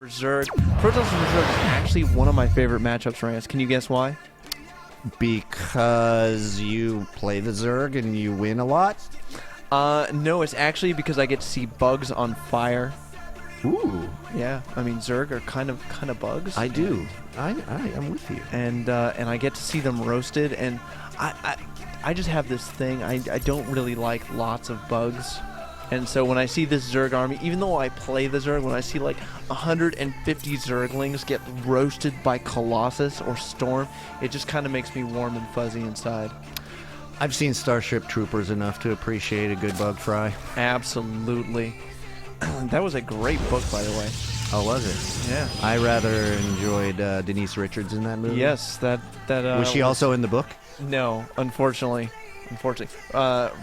Zerg. Protoss and Zerg is actually one of my favorite matchups, Rance. Can you guess why? Because you play the Zerg and you win a lot? No, it's actually because I get to see bugs on fire. Ooh. Yeah, I mean Zerg are kind of bugs. I do. I am with you. And I get to see them roasted, and I just have this thing. I don't really like lots of bugs. And so when I see this Zerg army, even though I play the Zerg, when I see like 150 Zerglings get roasted by Colossus or Storm, it just kind of makes me warm and fuzzy inside. I've seen Starship Troopers enough to appreciate a good bug fry. Absolutely. That was a great book, by the way. Oh, was it? Yeah. I rather enjoyed Denise Richards in that movie. Yes, that was she also in the book? No, unfortunately.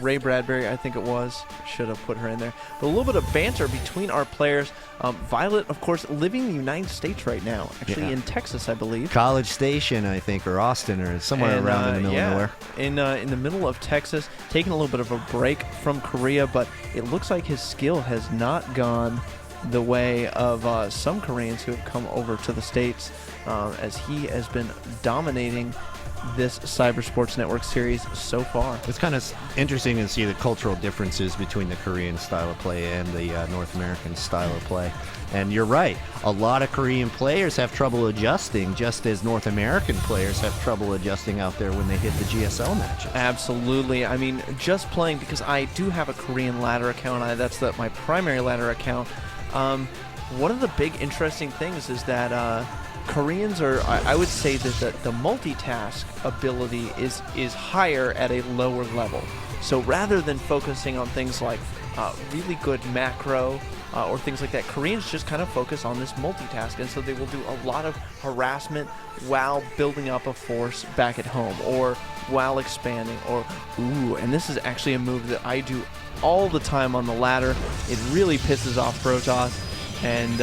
Ray Bradbury, I think it was. Should have put her in there. But a little bit of banter between our players. viOLet, of course, living in the United States right now. Actually, in Texas, I believe. College Station, I think, or Austin, or somewhere around in the middle of nowhere. In the middle of Texas, taking a little bit of a break from Korea, but it looks like his skill has not gone the way of some Koreans who have come over to the States, as he has been dominating this Cybersports Network series so far. It's kind of interesting to see the cultural differences between the Korean style of play and the North American style of play. And you're right, a lot of Korean players have trouble adjusting, just as North American players have trouble adjusting out there when they hit the GSL matches. Absolutely. I mean, just playing, because I do have a Korean ladder account. My primary ladder account. One of the big interesting things is that Koreans are, I would say that the multitask ability is higher at a lower level. So rather than focusing on things like really good macro or things like that, Koreans just kind of focus on this multitask, and so they will do a lot of harassment while building up a force back at home, or while expanding, or and this is actually a move that I do all the time on the ladder. It really pisses off Protoss, and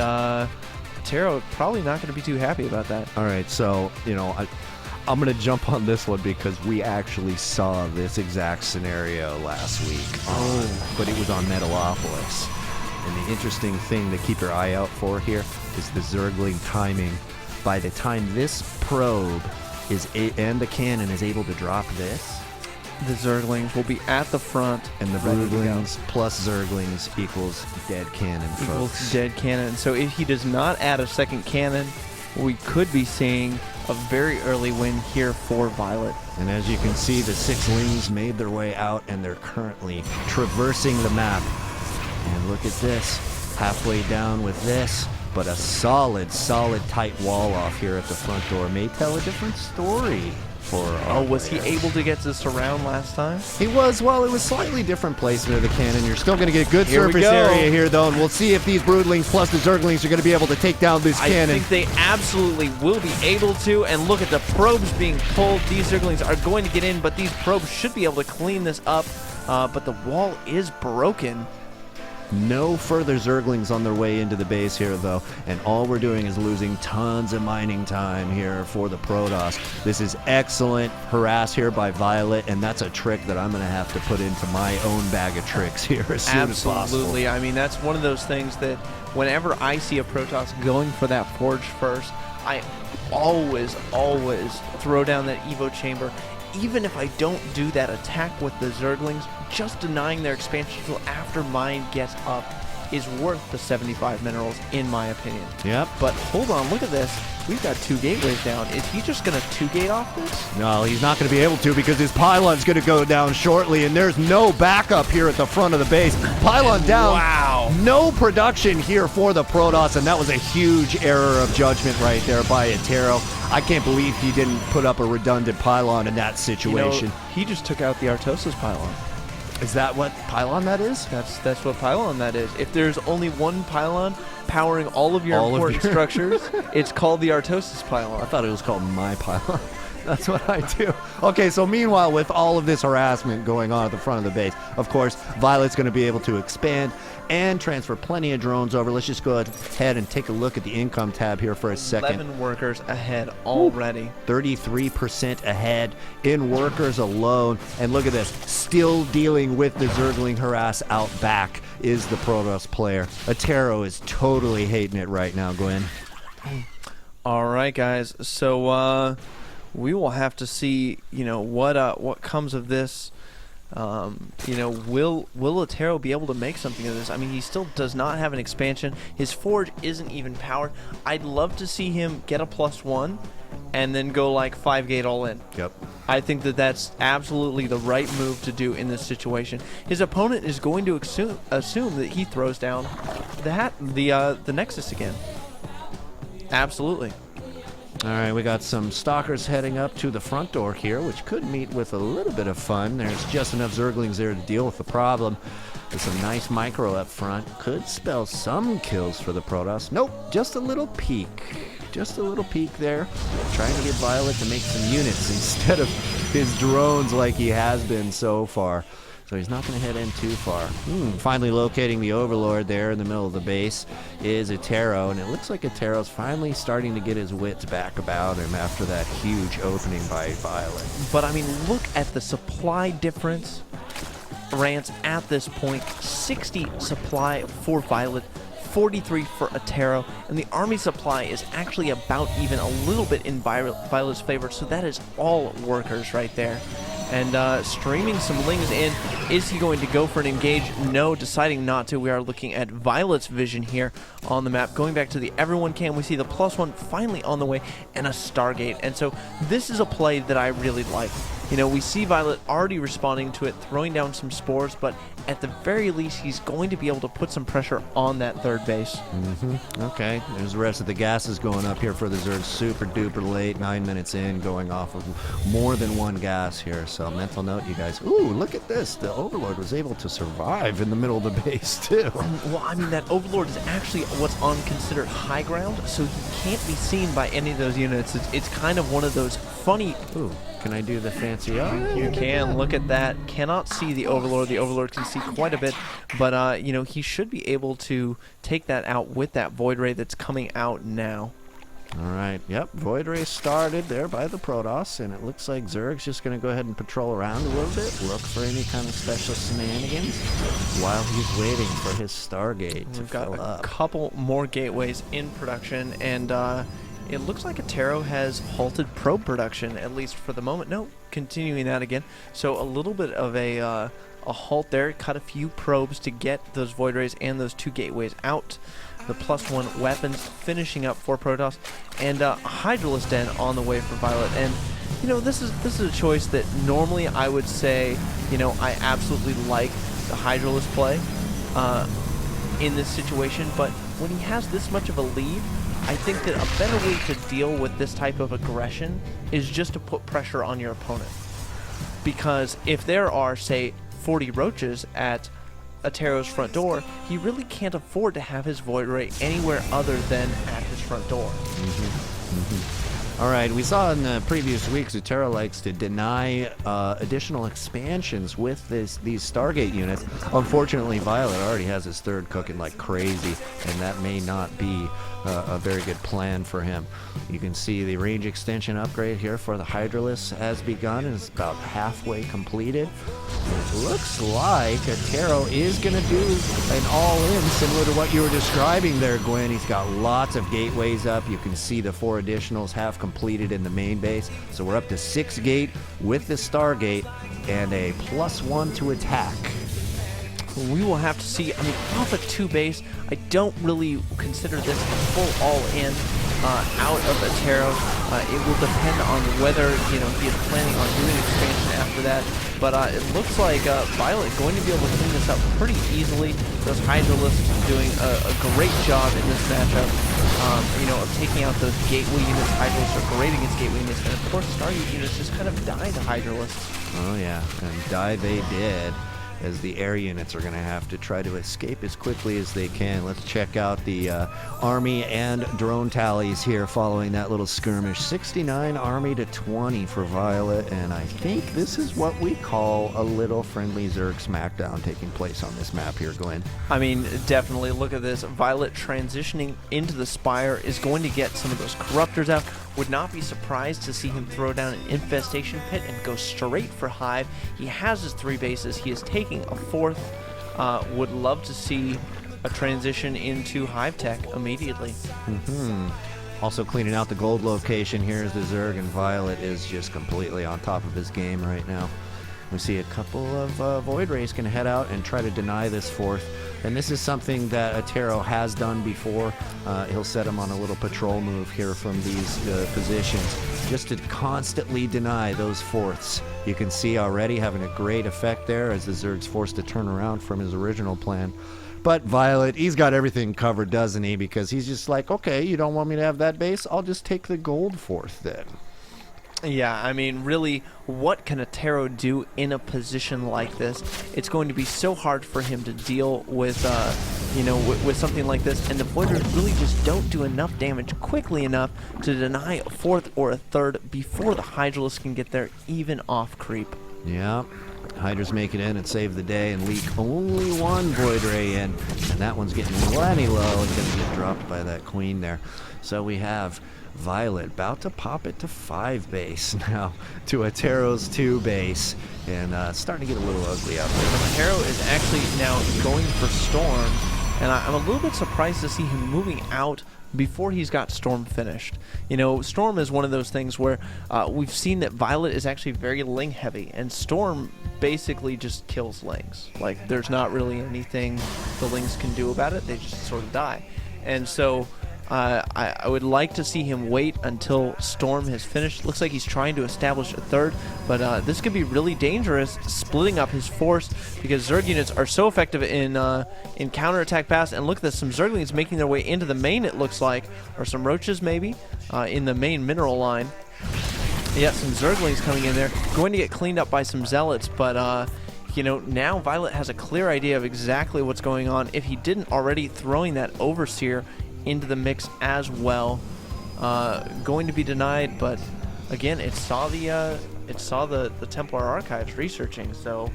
Attero probably not going to be too happy about that. All right, so, I'm going to jump on this one because we actually saw this exact scenario last week. But it was on Metalopolis. And the interesting thing to keep your eye out for here is the Zergling timing. By the time this probe and the cannon is able to drop this, the Zerglings will be at the front, and the Broodlings plus Zerglings equals dead cannon, folks. Equals dead cannon. So if he does not add a second cannon, we could be seeing a very early win here for viOLet. And as you can see, the 6 made their way out, and they're currently traversing the map. And look at this, halfway down with this, but a solid tight wall off here at the front door may tell a different story. Was he able to get to surround last time? He was. Well, it was slightly different placement of the cannon. You're still going to get good surface area here, though, and we'll see if these Broodlings plus the Zerglings are going to be able to take down this cannon. I think they absolutely will be able to, and look at the probes being pulled. These Zerglings are going to get in, but these probes should be able to clean this up, but the wall is broken. No further Zerglings on their way into the base here, though, and all we're doing is losing tons of mining time here for the Protoss. This is excellent harass here by viOLet, and that's a trick that I'm going to have to put into my own bag of tricks here as soon as possible. Absolutely. I mean, that's one of those things that whenever I see a Protoss going for that Forge first, I always throw down that Evo Chamber. Even if I don't do that attack with the Zerglings, just denying their expansion until after mine gets up is worth the 75 minerals, in my opinion. Yep. But hold on, look at this. We've got 2 gateways down. Is he just going to 2-gate off this? No, he's not going to be able to, because his pylon's going to go down shortly, and there's no backup here at the front of the base. Pylon down. Wow. No production here for the Protoss, and that was a huge error of judgment right there by Attero. I can't believe he didn't put up a redundant pylon in that situation. He just took out the Artosis pylon. Is that what pylon that is? That's what pylon that is. If there's only one pylon powering all of your important structures, it's called the Artosis pylon. I thought it was called my pylon. That's what I do. Okay, so meanwhile, with all of this harassment going on at the front of the base, of course, viOLet's going to be able to expand and transfer plenty of drones over. Let's just go ahead and take a look at the income tab here for a second. 11 workers ahead already. 33% ahead in workers alone. And look at this, still dealing with the Zergling harass out back. is the Protoss player. Attero is totally hating it right now, Gwin. All right, guys. So we will have to see, what comes of this. Will Attero be able to make something of this? I mean, he still does not have an expansion. His forge isn't even powered. I'd love to see him get a +1 and then go like 5-gate all in. Yep. I think that that's absolutely the right move to do in this situation. His opponent is going to assume that he throws down the Nexus again. Absolutely. All right, we got some stalkers heading up to the front door here, which could meet with a little bit of fun. There's just enough Zerglings there to deal with the problem. With some nice micro up front, could spell some kills for the Protoss. Nope, just a little peek. Just a little peek there. Trying to get viOLet to make some units instead of his drones like he has been so far. So he's not going to head in too far. Finally locating the Overlord there in the middle of the base is Attero, and it looks like Attero's finally starting to get his wits back about him after that huge opening by viOLet. But I mean, look at the supply difference. Rance at this point, 60 supply for viOLet, 43 for Attero, and the army supply is actually about even, a little bit in viOLet's favor, so that is all workers right there. And streaming some Lings in. Is he going to go for an engage? No, deciding not to. We are looking at viOLet's vision here on the map. Going back to the everyone cam, we see the +1 finally on the way and a Stargate. And so this is a play that I really like. We see viOLet already responding to it, throwing down some spores, but at the very least, he's going to be able to put some pressure on that third base. Okay, there's the rest of the gases going up here for the Zerg. Super duper late, 9 minutes in, going off of more than one gas here. So mental note, you guys. Ooh, look at this. The Overlord was able to survive in the middle of the base, too. Well, I mean, that Overlord is actually what's on considered high ground, so he can't be seen by any of those units. It's kind of one of those funny... Ooh. Can I do the fancy? You can. Look at that. Cannot see the Overlord. The Overlord can see quite a bit, but he should be able to take that out with that Void Ray that's coming out now. All right. Yep. Void Ray started there by the Protoss, and it looks like Zerg's just going to go ahead and patrol around a little bit, look for any kind of special shenanigans while he's waiting for his Stargate to fill up. We've got a couple more gateways in production, and it looks like Attero has halted probe production, at least for the moment. No, continuing that again. So a little bit of a halt there. Cut a few probes to get those Void Rays and those 2 gateways out. The +1 weapons finishing up for Protoss, and Hydralisk Den on the way for viOLet. And this is a choice that normally I would say I absolutely like the Hydralisk play in this situation, but when he has this much of a lead, I think that a better way to deal with this type of aggression is just to put pressure on your opponent. Because if there are, say, 40 roaches at Attero's front door, he really can't afford to have his Void Ray anywhere other than at his front door. All right, we saw in the previous weeks Attero likes to deny additional expansions with these Stargate units. Unfortunately, viOLet already has his third cooking like crazy, and that may not be a very good plan for him. You can see the range extension upgrade here for the Hydralisk has begun and is about halfway completed. It looks like Attero is going to do an all-in similar to what you were describing there, Gwin. He's got lots of gateways up. You can see the 4 additionals have completed in the main base. So we're up to 6 gate with the Stargate and a +1 to attack. We will have to see. I mean, off a 2 base, I don't really consider this a full all-in out of Attero. It will depend on whether he is planning on doing expansion after that. But it looks like viOLet going to be able to clean this up pretty easily. Those Hydralisks doing a great job in this matchup. Of taking out those gateway units. Hydralisks are great against gateway units, and of course, Stargate units just kind of die to Hydralisks. Oh yeah, and die they did, as the air units are going to have to try to escape as quickly as they can. Let's check out the army and drone tallies here following that little skirmish. 69 army to 20 for viOLet, and I think this is what we call a little friendly Zerg smackdown taking place on this map here, Gwin. I mean, definitely look at this. viOLet transitioning into the Spire is going to get some of those Corruptors out. Would not be surprised to see him throw down an Infestation Pit and go straight for Hive. He has his 3 bases. He is taking a 4th would love to see a transition into Hive Tech immediately. Also cleaning out the gold location here is the Zerg, and viOLet is just completely on top of his game right now. We see a couple of Void Rays can head out and try to deny this fourth. And this is something that Attero has done before. He'll set him on a little patrol move here from these positions just to constantly deny those fourths. You can see already having a great effect there as the Zerg's forced to turn around from his original plan. But viOLet, he's got everything covered, doesn't he? Because he's just like, okay, you don't want me to have that base? I'll just take the gold fourth then. Yeah, I mean, really, what can Attero do in a position like this? It's going to be so hard for him to deal with, you know, with something like this, and the Voiders really just don't do enough damage quickly enough to deny a fourth or a third before the Hydralisk can get there, even off creep. Yeah. Hydras make it in and save the day and leak only one Void Ray in, and that one's getting plenty low and going to get dropped by that Queen there. So we have viOLet about to pop it to 5 base now to Attero's 2 base, and starting to get a little ugly out there. Attero is actually now going for Storm, and I'm a little bit surprised to see him moving out before he's got Storm finished. You know, Storm is one of those things where we've seen that viOLet is actually very Ling heavy, and Storm basically just kills Lings. Like, there's not really anything the Lings can do about it, they just sort of die. And so I would like to see him wait until Storm has finished. Looks like he's trying to establish a third, but this could be really dangerous, splitting up his force, because Zerg units are so effective in counterattack pass. And look at this, some Zerglings making their way into the main, it looks like, or some Roaches maybe, in the main mineral line. Yeah, some Zerglings coming in there, going to get cleaned up by some Zealots, but you know, now viOLet has a clear idea of exactly what's going on, if he didn't already, throwing that Overseer into the mix as well. Going to be denied, but again, it saw the Templar archives researching, so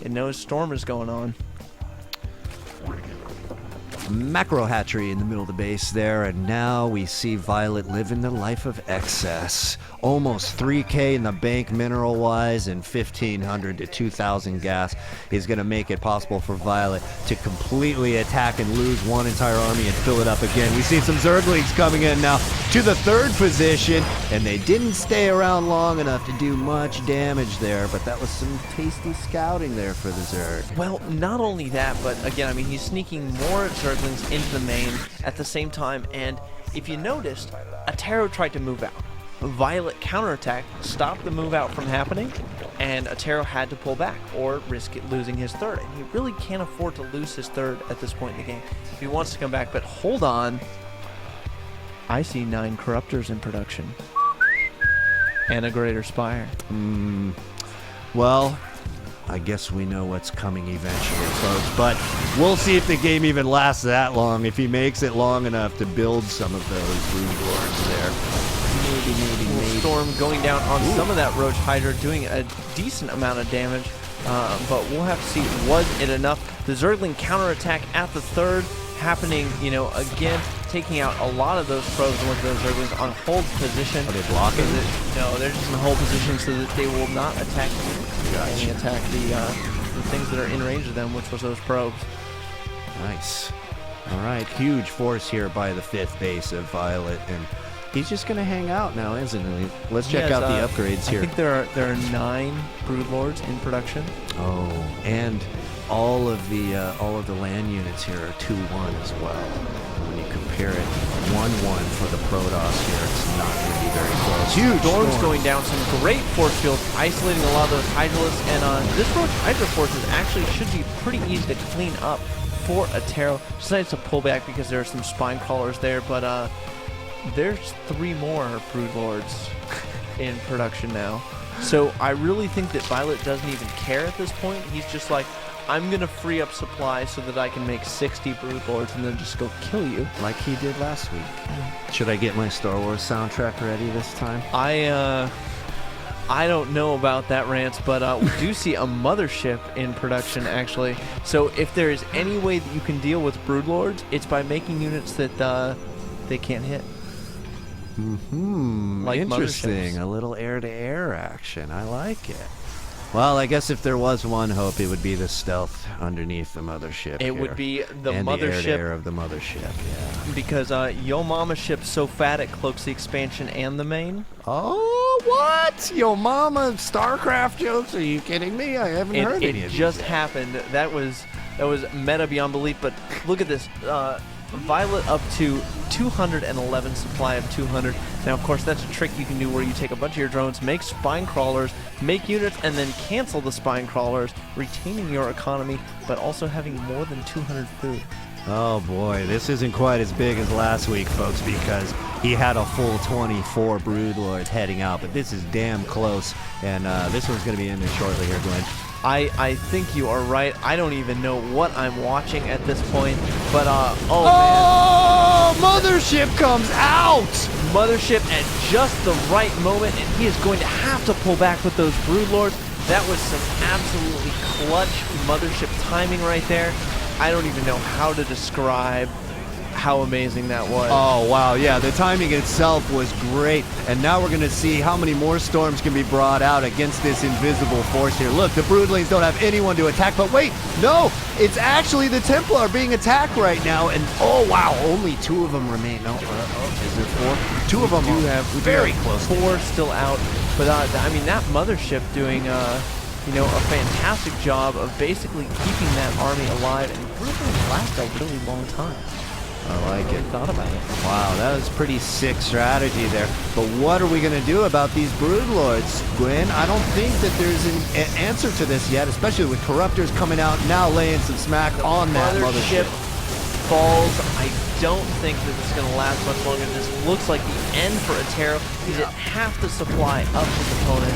it knows Storm is going on. Macro hatchery in the middle of the base there, and now we see viOLet living the life of excess. Almost 3K in the bank mineral wise, and 1,500 to 2,000 gas is going to make it possible for viOLet to completely attack and lose one entire army and fill it up again. We see some Zerglings coming in now to the 3rd position, and they didn't stay around long enough to do much damage there, but that was some tasty scouting there for the Zerg. Well, not only that, but again, I mean, he's sneaking more Zerglings into the main at the same time, and if you noticed, Attero tried to move out. viOLet counterattack stopped the move out from happening, and Attero had to pull back or risk it losing his 3rd, and he really can't afford to lose his 3rd at this point in the game if he wants to come back. But hold on, I see 9 Corruptors in production and a Greater Spire. Well, I guess we know what's coming eventually, folks, but we'll see if the game even lasts that long, if he makes it long enough to build some of those Brood Lords there. Maybe. Storm going down on some of that Roach Hydra, doing a decent amount of damage, but we'll have to see, was it enough? The Zergling counterattack at the 3rd happening, you know, again, taking out a lot of those probes, and look at those Zerglings on hold position. Are they blocking? No, they're just in hold position so that they will not attack and attack the things that are in range of them, which was those probes. Nice. All right, huge force here by the 5th base of viOLet, and he's just going to hang out now, isn't he? Let's check out the upgrades here. I think there are 9 Brood Lords in production. Oh, and all of the land units here are 2-1 as well. When you compare it, 1-1 for the Protoss here, it's not going to be very close. Huge Storms going down, some great force fields, isolating a lot of those Hydralisks, and this Roach Hydra forces actually should be pretty easy to clean up for Attero. Decided to pull back because there are some spine crawlers there, but there's 3 more Brood Lords in production now. So I really think that viOLet doesn't even care at this point. He's just like, I'm going to free up supply so that I can make 60 Brood Lords and then just go kill you. Like he did last week. Should I get my Star Wars soundtrack ready this time? I don't know about that, Rance, but we do see a mothership in production, actually. So if there is any way that you can deal with Brood Lords, it's by making units that they can't hit. Like interesting. Motherships. A little air-to-air action. I like it. Well, I guess if there was one hope, it would be the stealth underneath the mothership. It would be the and mothership. The air of the mothership, yeah. Because Yo Mama ship's so fat it cloaks the expansion and the main. Oh, what? Yo Mama StarCraft jokes? Are you kidding me? I haven't heard any of these. It just happened. That was meta beyond belief. But look at this. viOLet up to 211 supply of 200. Now, of course, that's a trick you can do where you take a bunch of your drones, make spine crawlers, make units, and then cancel the spine crawlers, retaining your economy, but also having more than 200 food. Oh boy, this isn't quite as big as last week, folks, because he had a full 24 Broodlords heading out, but this is damn close, and this one's going to be ended shortly here, Gwin. I think you are right. I don't even know what I'm watching at this point, but man. Mothership comes out! Mothership at just the right moment, and he is going to have to pull back with those Broodlords. That was some absolutely clutch Mothership timing right there. I don't even know how to describe how amazing that was. Oh, wow, yeah, the timing itself was great, and now we're going to see how many more storms can be brought out against this invisible force here. Look, the Broodlings don't have anyone to attack, but wait, no, it's actually the Templar being attacked right now, and oh, wow, only 2 of them remain. No, is there 4? 2 of them are very close. 4 still out, but I mean, that Mothership doing a fantastic job of basically keeping that army alive, and Broodlings last a really long time. I like it. Thought about it. Wow, that was pretty sick strategy there. But what are we going to do about these Broodlords, Gwyn? I don't think that there's an answer to this yet, especially with Corruptors coming out now laying some smack on that Mothership. Falls. I don't think that this is going to last much longer. This looks like the end for Attero. He's at half the supply of his opponent.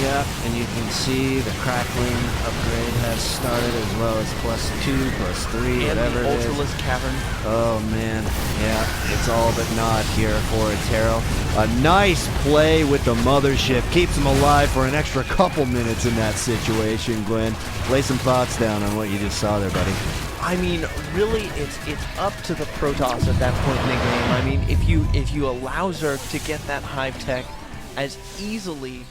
Yeah, and you can see the crackling upgrade has started, as well as +2, +3, and whatever the it is. Ultralisk Cavern. Oh man, yeah, it's all but not here for Attero. A nice play with the Mothership, keeps him alive for an extra couple minutes in that situation, Gwyn. Lay some thoughts down on what you just saw there, buddy. I mean, really, it's up to the Protoss at that point in the game. I mean, if you allow Zerg to get that hive tech as easily